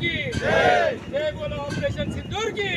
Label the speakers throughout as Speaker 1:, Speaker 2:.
Speaker 1: की जय बोलो ऑपरेशन सिंदूर की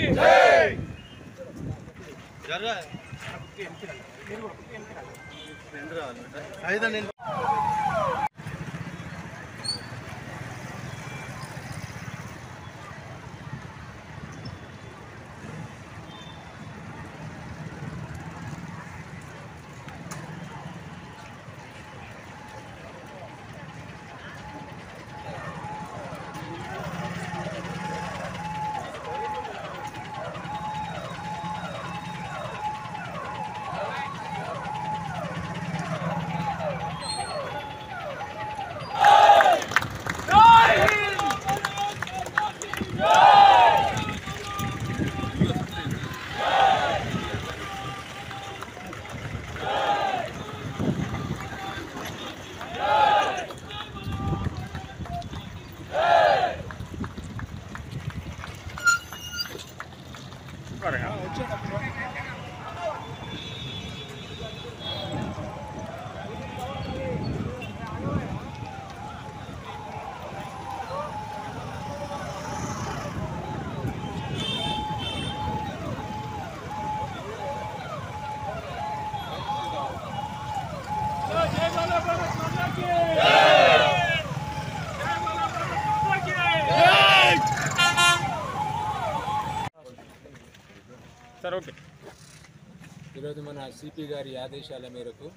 Speaker 2: ఈరోజు మన సిపి గారి ఆదేశాల మేరకు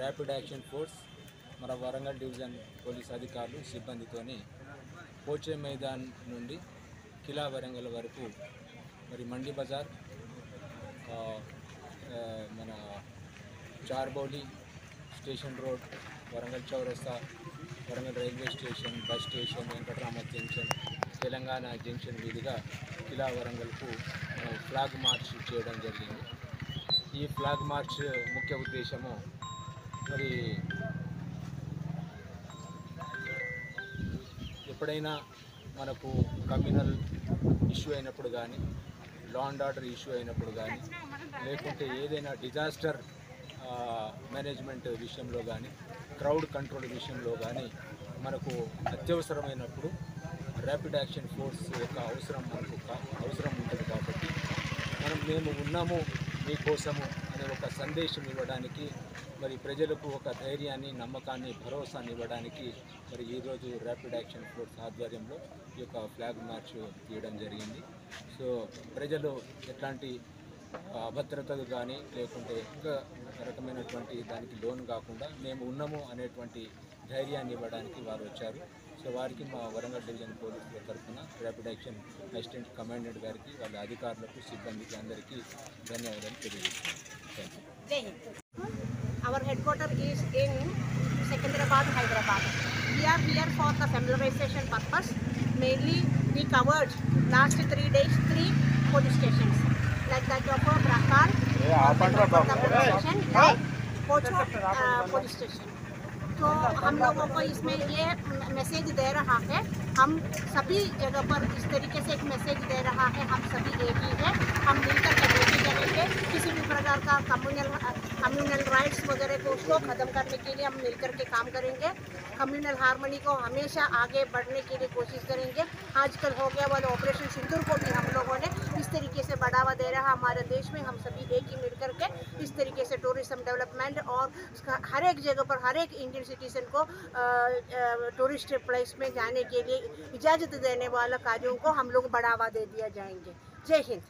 Speaker 2: ర్యాపిడ్ యాక్షన్ ఫోర్స్ మన వరంగల్ డివిజన్ పోలీస్ అధికారులు సిబ్బందితోని పోచే మైదాన్ నుండి కిలా వరంగల్ వరకు మరి మండి బజార్ మన చార్బౌలి స్టేషన్ రోడ్ వరంగల్ చౌరస్తా Warangal railway station bus station Venkatarama junction Telangana junction మీదుగా కిలా వరంగల్కు ఫ్లాగ్ మార్చ్ చేయడం జరిగింది. ఈ ఫ్లాగ్ మార్చ్ ముఖ్య ఉద్దేశము మరి ఎప్పుడైనా మనకు కమ్యూనల్ ఇష్యూ అయినప్పుడు కానీ లా అండ్ ఆర్డర్ ఇష్యూ అయినప్పుడు కానీ లేకుంటే ఏదైనా డిజాస్టర్ మేనేజ్మెంట్ విషయంలో కానీ క్రౌడ్ కంట్రోల్ విషయంలో కానీ మనకు అత్యవసరమైనప్పుడు ర్యాపిడ్ యాక్షన్ ఫోర్స్ యొక్క అవసరం ఉంటుంది. కాబట్టి మేము ఉన్నాము మీకోసము అనే ఒక సందేశం ఇవ్వడానికి మరి ప్రజలకు ఒక ధైర్యాన్ని నమ్మకాన్ని భరోసాని ఇవ్వడానికి మరి ఈరోజు ర్యాపిడ్ యాక్షన్ ఫోర్స్ ఆధ్వర్యంలో ఈ యొక్క ఫ్లాగ్ మార్చ్ తీయడం జరిగింది. సో ప్రజలు ఎట్లాంటి అభద్రతలు కానీ లేకుంటే ఇంకా రకమైనటువంటి దానికి లోన్ కాకుండా మేము ఉన్నాము అనేటువంటి ధైర్యాన్ని ఇవ్వడానికి వారు వచ్చారు. సో వారికి మా వరంగల్ డివిజన్ పోలీసుల తరఫున ర్యాపిడ్ యాక్షన్ అసిస్టెంట్ కమాండెంట్ గారికి వాళ్ళ అధికారులకు సిబ్బందికి అందరికీ ధన్యవాదాలు తెలియజేస్తున్నాను.
Speaker 3: Our headquarter is in Secunderabad, Hyderabad. We are here for the familiarization purpose. Mainly we covered last 3 days 3 police stations like that of Brakal, Pocho police station. तो हम लोगों को इसमें ये मैसेज दे रहा है, हम सभी जगह पर इस तरीके से एक मैसेज दे रहा है, हम सभी एक ही है, हम मिलकर के ड्यूटी करेंगे। किसी भी प्रकार का कम्युनल राइट्स वगैरह को उसको ख़त्म करने के लिए हम मिलकर के काम करेंगे। कम्युनल हार्मनी को हमेशा आगे बढ़ने के लिए कोशिश करेंगे। आजकल हो गया वाले ऑपरेशन सिंदूर को भी हम लोगों ने इस तरीके से बढ़ावा दे रहा हमारे देश में। हम सभी एक ही मिलकर के इस तरीके से टूरिज्म डेवलपमेंट और हर एक जगह पर हर एक इंडियन सिटीजन को टूरिस्ट प्लेस में जाने के लिए इजाज़त देने वाला कार्यों को हम लोग बढ़ावा दे दिया जाएंगे। जय हिंद।